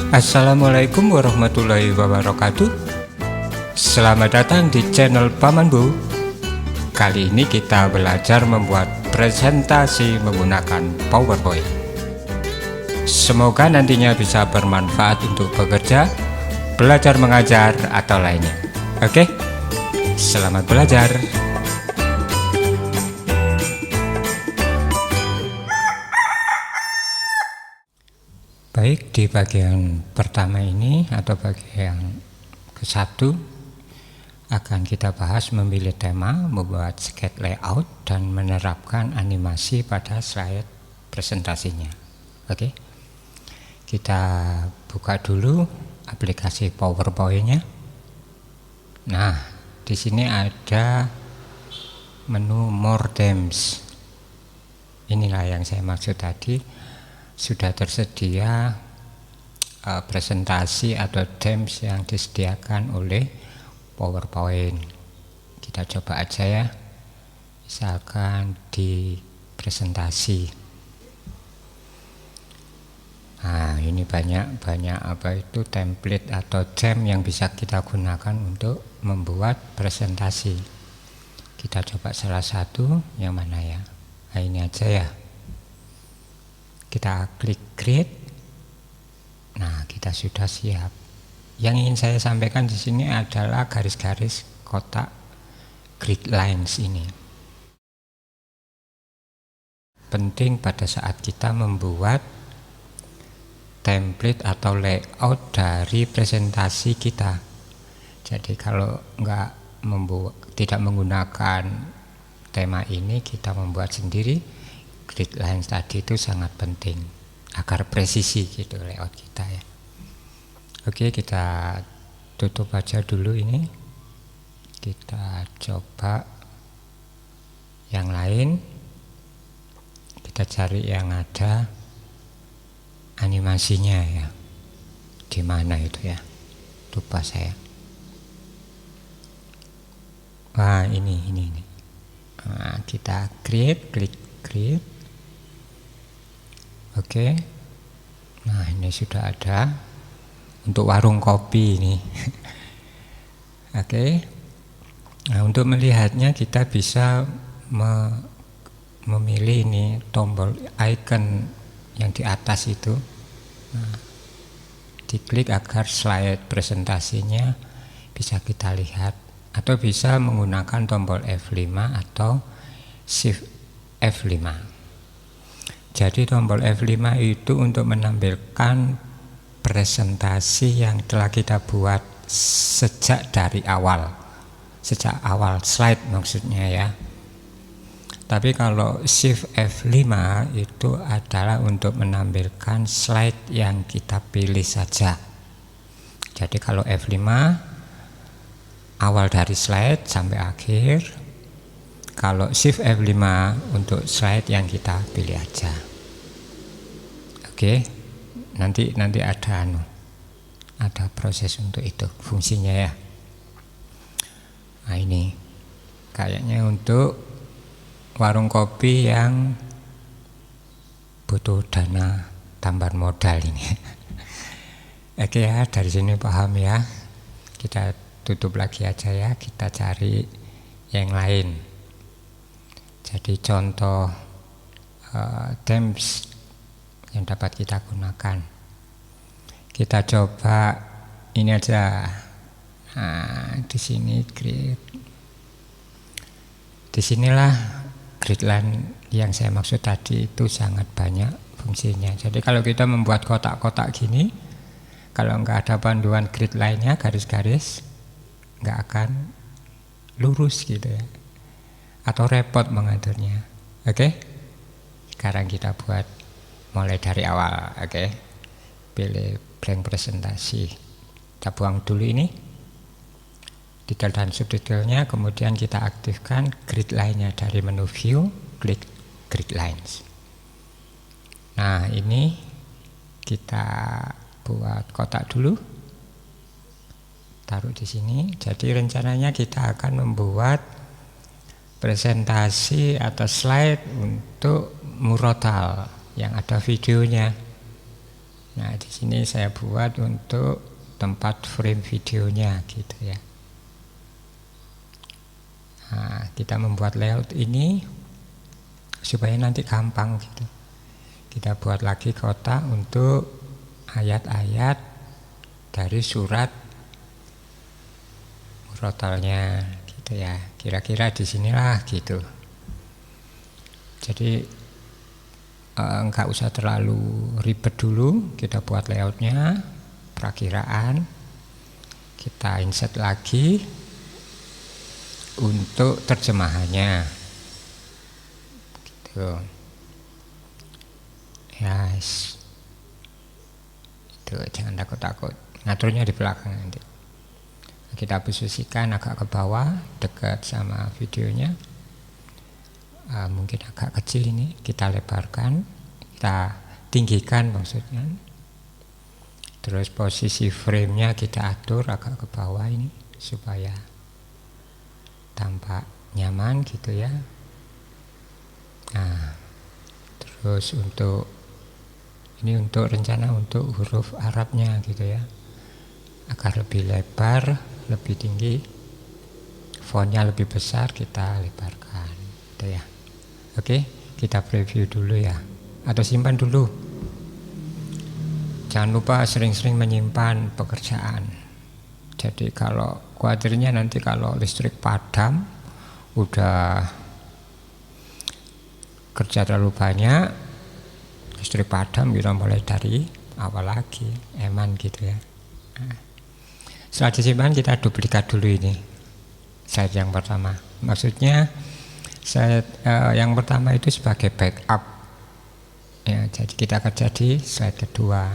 Assalamualaikum warahmatullahi wabarakatuh. Selamat datang di channel Paman Bu. Kali ini kita belajar membuat presentasi menggunakan PowerPoint. Semoga nantinya bisa bermanfaat untuk bekerja, belajar mengajar, atau lainnya. Oke, selamat belajar. Baik, di bagian pertama ini atau bagian ke-1 akan kita bahas memilih tema, membuat sketch layout, dan menerapkan animasi pada slide presentasinya. Oke, kita buka dulu aplikasi PowerPoint-nya. Nah, di sini ada menu More Themes. Inilah yang saya maksud tadi. Sudah tersedia presentasi atau themes yang disediakan oleh PowerPoint. Kita coba aja ya, misalkan di presentasi. Nah, ini banyak apa itu template atau theme yang bisa kita gunakan untuk membuat presentasi. Kita coba salah satu, yang mana ya? Nah, ini aja ya. Kita klik create. Nah, kita sudah siap. Yang ingin saya sampaikan di sini adalah garis-garis kotak grid lines ini. Penting pada saat kita membuat template atau layout dari presentasi kita. Jadi kalau tidak menggunakan tema ini, kita membuat sendiri. Grid lines tadi itu sangat penting agar presisi gitu layout kita ya. Oke, kita tutup aja dulu ini. Kita coba yang lain. Kita cari yang ada animasinya ya. Di mana itu ya? Lupa saya. Wah, ini. Nah, kita klik create. Oke, nah ini sudah ada untuk warung kopi ini. Oke, nah untuk melihatnya kita bisa memilih ini tombol icon yang di atas itu. Nah, diklik agar slide presentasinya bisa kita lihat, atau bisa menggunakan tombol F5 atau Shift F5. Jadi tombol F5 itu untuk menampilkan presentasi yang telah kita buat sejak awal slide maksudnya ya. Tapi kalau Shift F5 itu adalah untuk menampilkan slide yang kita pilih saja. Jadi kalau F5 awal dari slide sampai akhir. Kalau Shift F5 untuk slide yang kita pilih aja. Oke, nanti ada proses untuk itu fungsinya ya. Nah, ini kayaknya untuk warung kopi yang butuh dana tambahan modal ini. Oke ya, dari sini paham ya. Kita tutup lagi aja ya, kita cari yang lain. Jadi contoh themes yang dapat kita gunakan. Kita coba ini aja. Nah, di sini grid. Disinilah grid line yang saya maksud tadi itu sangat banyak fungsinya. Jadi kalau kita membuat kotak-kotak gini, kalau nggak ada panduan grid line-nya, garis-garis, nggak akan lurus gitu ya. Atau repot mengaturnya. Oke, sekarang kita buat mulai dari awal. Oke, pilih blank presentasi, kita buang dulu ini detail dan subdetailnya, kemudian kita aktifkan grid line-nya dari menu view, klik grid lines. Nah, ini kita buat kotak dulu, taruh di sini. Jadi rencananya kita akan membuat presentasi atau slide untuk murotal yang ada videonya. Nah, Nah, di sini saya buat untuk tempat frame videonya gitu ya. Nah, kita membuat layout ini supaya nanti gampang gitu. Kita buat lagi kotak untuk ayat-ayat dari surat murotalnya gitu ya. Kira-kira di sinilah gitu. Jadi enggak usah terlalu ribet dulu, kita buat layoutnya, perakiraan, kita insert lagi untuk terjemahannya gitu. Yes. Itu jangan takut-takut, ngaturnya di belakang nanti. Kita posisikan agak ke bawah, dekat sama videonya. Mungkin agak kecil ini, kita lebarkan, kita tinggikan maksudnya. Terus posisi frame-nya kita atur agak ke bawah ini supaya tampak nyaman gitu ya. Nah, terus untuk ini untuk rencana untuk huruf Arabnya gitu ya, agar lebih lebar, lebih tinggi, fontnya lebih besar kita lebarkan gitu ya. Oke, kita preview dulu ya, atau simpan dulu. Jangan lupa sering-sering menyimpan pekerjaan. Jadi kalau khawatirnya nanti kalau listrik padam, udah kerja terlalu banyak, listrik padam, kita mulai dari awal lagi, eman gitu ya. Nah, setelah disimpan kita duplikat dulu ini slide yang pertama. Maksudnya yang pertama itu sebagai backup ya, jadi kita kerja di slide kedua.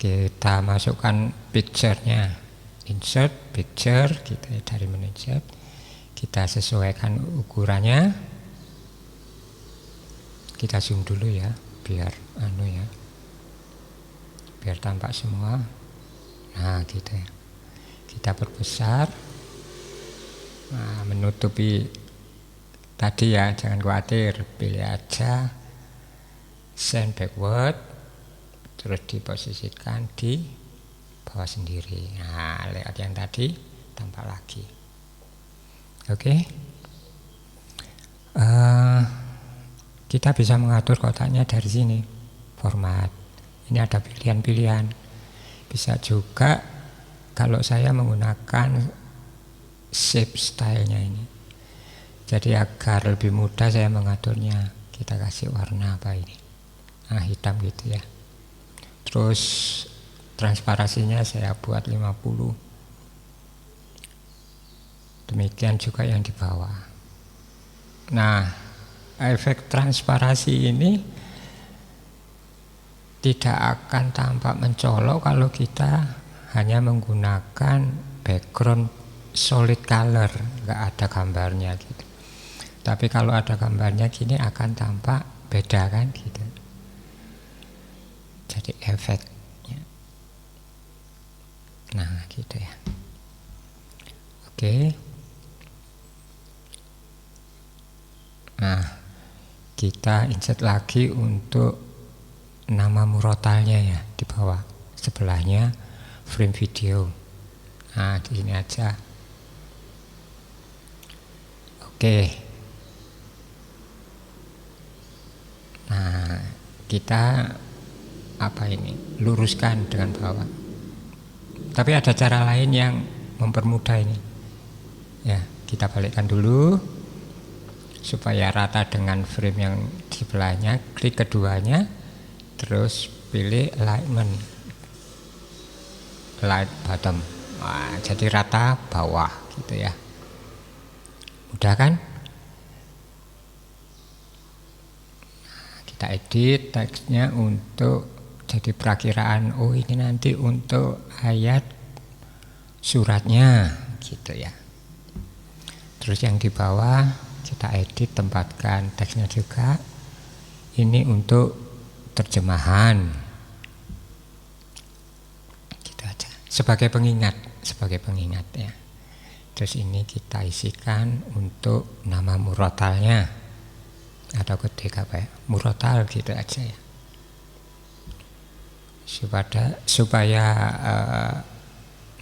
Kita masukkan picture-nya, insert picture, kita dari menu insert, kita sesuaikan ukurannya, kita zoom dulu ya, biar biar tampak semua. Nah gitu ya, kita perbesar. Nah, menutupi tadi ya, jangan khawatir, pilih aja send backward, terus diposisikan di bawah sendiri. Nah, layout yang tadi tampak lagi. Oke. Kita bisa mengatur kotaknya dari sini, format. Ini ada pilihan-pilihan. Bisa juga kalau saya menggunakan shape stylenya ini. Jadi agar lebih mudah saya mengaturnya, kita kasih warna apa ini? Nah, hitam gitu ya. Terus transparasinya saya buat 50. Demikian juga yang di bawah. Nah, efek transparasi ini tidak akan tampak mencolok kalau kita hanya menggunakan background solid color, nggak ada gambarnya gitu. Tapi kalau ada gambarnya gini akan tampak beda kan gitu. Jadi efeknya. Nah gitu ya. Oke. Nah kita insert lagi untuk nama murotalnya ya di bawah, sebelahnya frame video. Nah di sini aja. Oke. Nah, kita apa ini? Luruskan dengan bawah. Tapi ada cara lain yang mempermudah ini. Ya, kita balikkan dulu supaya rata dengan frame yang di sebelahnya. Klik keduanya, terus pilih alignment, light bottom. Nah, jadi rata bawah gitu ya. Mudah kan? Kita edit teksnya untuk jadi perakiraan. Oh ini nanti untuk ayat suratnya gitu ya. Terus yang di bawah kita edit, tempatkan teksnya juga. Ini untuk terjemahan. Gitu aja. Sebagai pengingat ya. Terus ini kita isikan untuk nama murotalnya, atau ketik apa ya, murotal gitu aja ya. supaya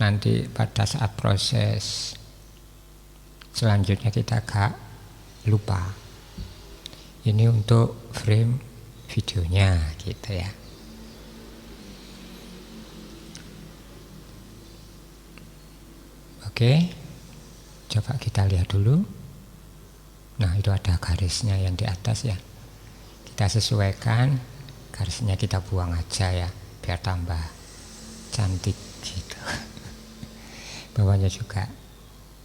nanti pada saat proses selanjutnya kita gak lupa. Ini untuk frame videonya gitu ya. Oke, coba kita lihat dulu. Nah, itu ada garisnya yang di atas ya. Kita sesuaikan, garisnya kita buang aja ya, biar tambah cantik gitu. Bawahnya juga.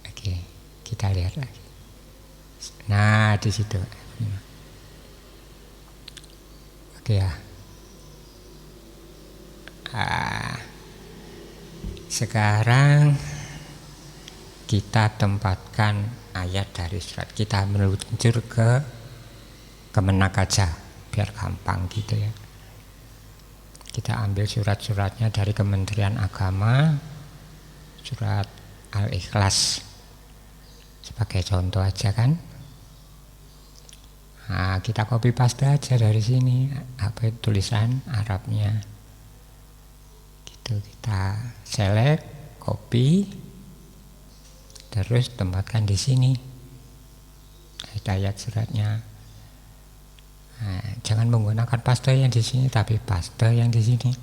Oke, kita lihat lagi. Nah, di situ. Oke ya. Sekarang kita tempatkan ayat dari surat. Kita meluncur ke Kemenak aja, biar gampang gitu ya. Kita ambil surat-suratnya dari Kementerian Agama, surat Al-Ikhlas sebagai contoh aja kan. Nah, kita copy paste aja dari sini apa tulisan Arabnya. Gitu, kita select, copy, terus tempatkan di sini ayat suratnya. Nah, jangan menggunakan paste yang di sini, tapi paste yang di sini.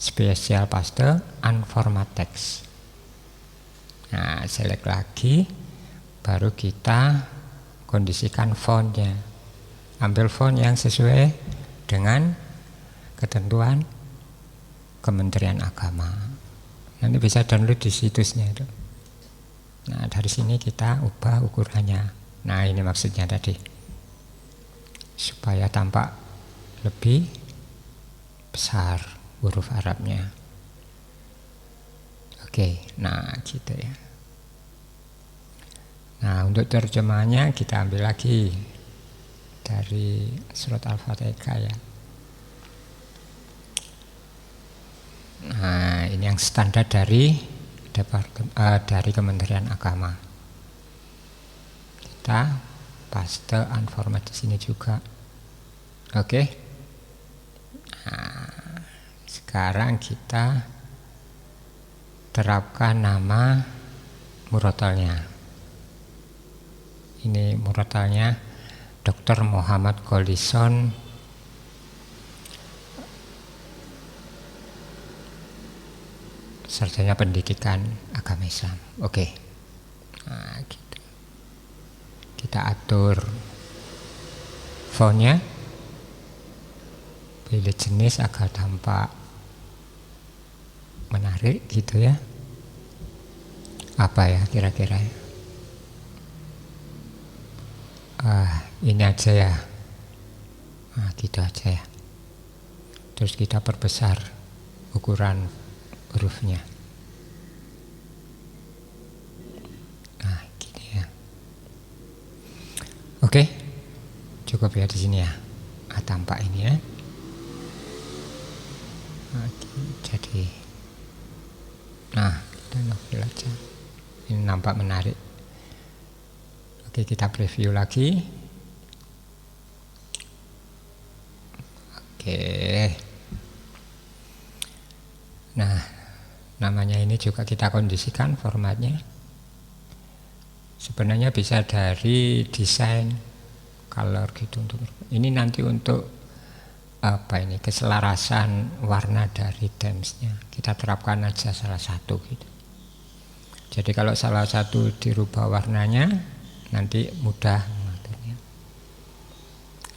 Spesial paste unformat text. Nah, select lagi, baru kita kondisikan fontnya. Ambil font yang sesuai dengan ketentuan Kementerian Agama. Nanti bisa download di situsnya itu. Nah, dari sini kita ubah ukurannya. Nah, ini maksudnya tadi, supaya tampak lebih besar huruf Arabnya. Oke, nah gitu ya. Nah, untuk terjemahnya kita ambil lagi dari surat Al-Fatihah ya. Nah, ini yang standar dari Kementerian Agama. Kita paste unformat di sini juga. Oke. Nah, sekarang kita terapkan nama murotalnya. Ini murotalnya Dr. Muhammad Golison sarjana pendidikan agama Islam. Oke. Nah, gitu. Kita atur fontnya, pilih jenis agar tampak menarik gitu ya. Apa ya kira-kira ya? Ini aja ya. Nah, gitu aja ya. Terus kita perbesar ukuran hurufnya. Nah, gini ya. Oke, cukup ya di sini ya. Nah, tampak ini ya. Nah, jadi, nah kita novel aja. Ini nampak menarik. Oke, kita preview lagi. Oke. Nah, namanya ini juga kita kondisikan formatnya. Sebenarnya bisa dari desain, color gitu. Ini nanti untuk apa ini, keselarasan warna dari temsnya. Kita terapkan aja salah satu gitu. Jadi kalau salah satu dirubah warnanya, nanti mudah mengaturnya.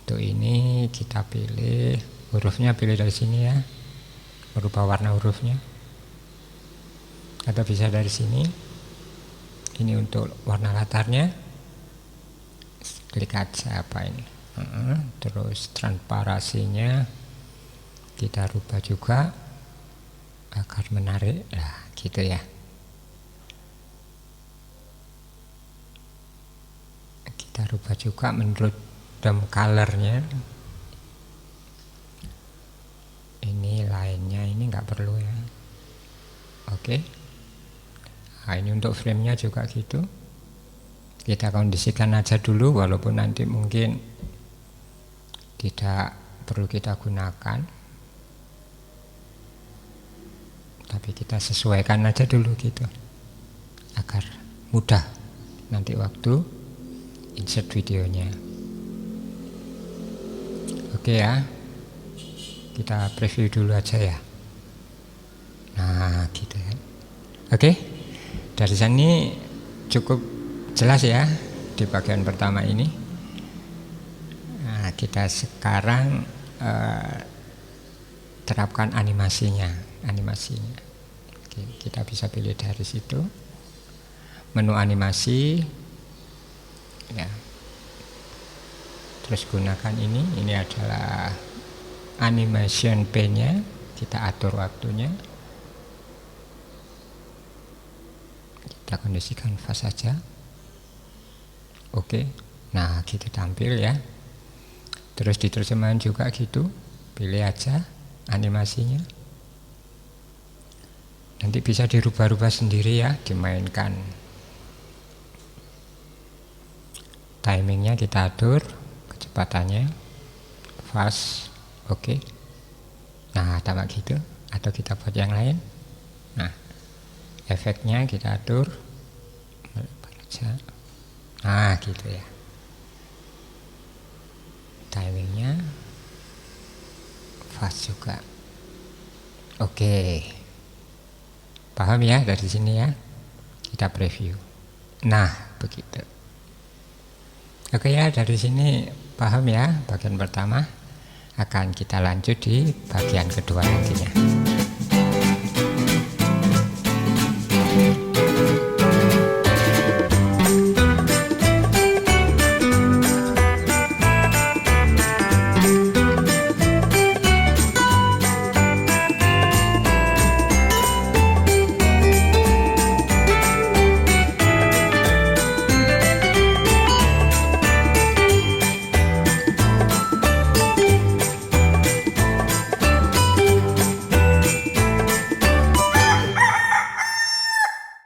Untuk ini kita pilih hurufnya, pilih dari sini ya, merubah warna hurufnya. Atau bisa dari sini. Ini untuk warna latarnya. Klik aja apa ini. Terus transparasinya kita rubah juga agar menarik. Nah, gitu ya. Kita rubah juga menurut tone colornya. Ini lainnya ini nggak perlu ya. Oke. Nah, ini untuk frame-nya juga gitu. Kita kondisikan aja dulu, walaupun nanti mungkin tidak perlu kita gunakan. tapi kita sesuaikan aja dulu gitu agar mudah nanti waktu insert videonya. Oke ya, kita preview dulu aja ya. Nah gitu kan. Oke, dari sini cukup jelas ya di bagian pertama ini. Nah, kita sekarang terapkan animasinya. Oke, kita bisa pilih dari situ menu animasi ya. Terus gunakan ini adalah animation pen-nya, kita atur waktunya, kita kondisikan fast saja. Oke, nah gitu tampil ya. Terus di terjemahan juga gitu, pilih aja animasinya, nanti bisa dirubah-rubah sendiri ya, dimainkan. Timingnya kita atur, kecepatannya fast, oke. Nah tambah gitu, atau kita buat yang lain. Nah efeknya kita atur, nah gitu ya. Timingnya fast juga, oke. Paham ya dari sini ya? Kita preview. Nah begitu. Oke ya, dari sini paham ya bagian pertama. Akan kita lanjut di bagian kedua nantinya.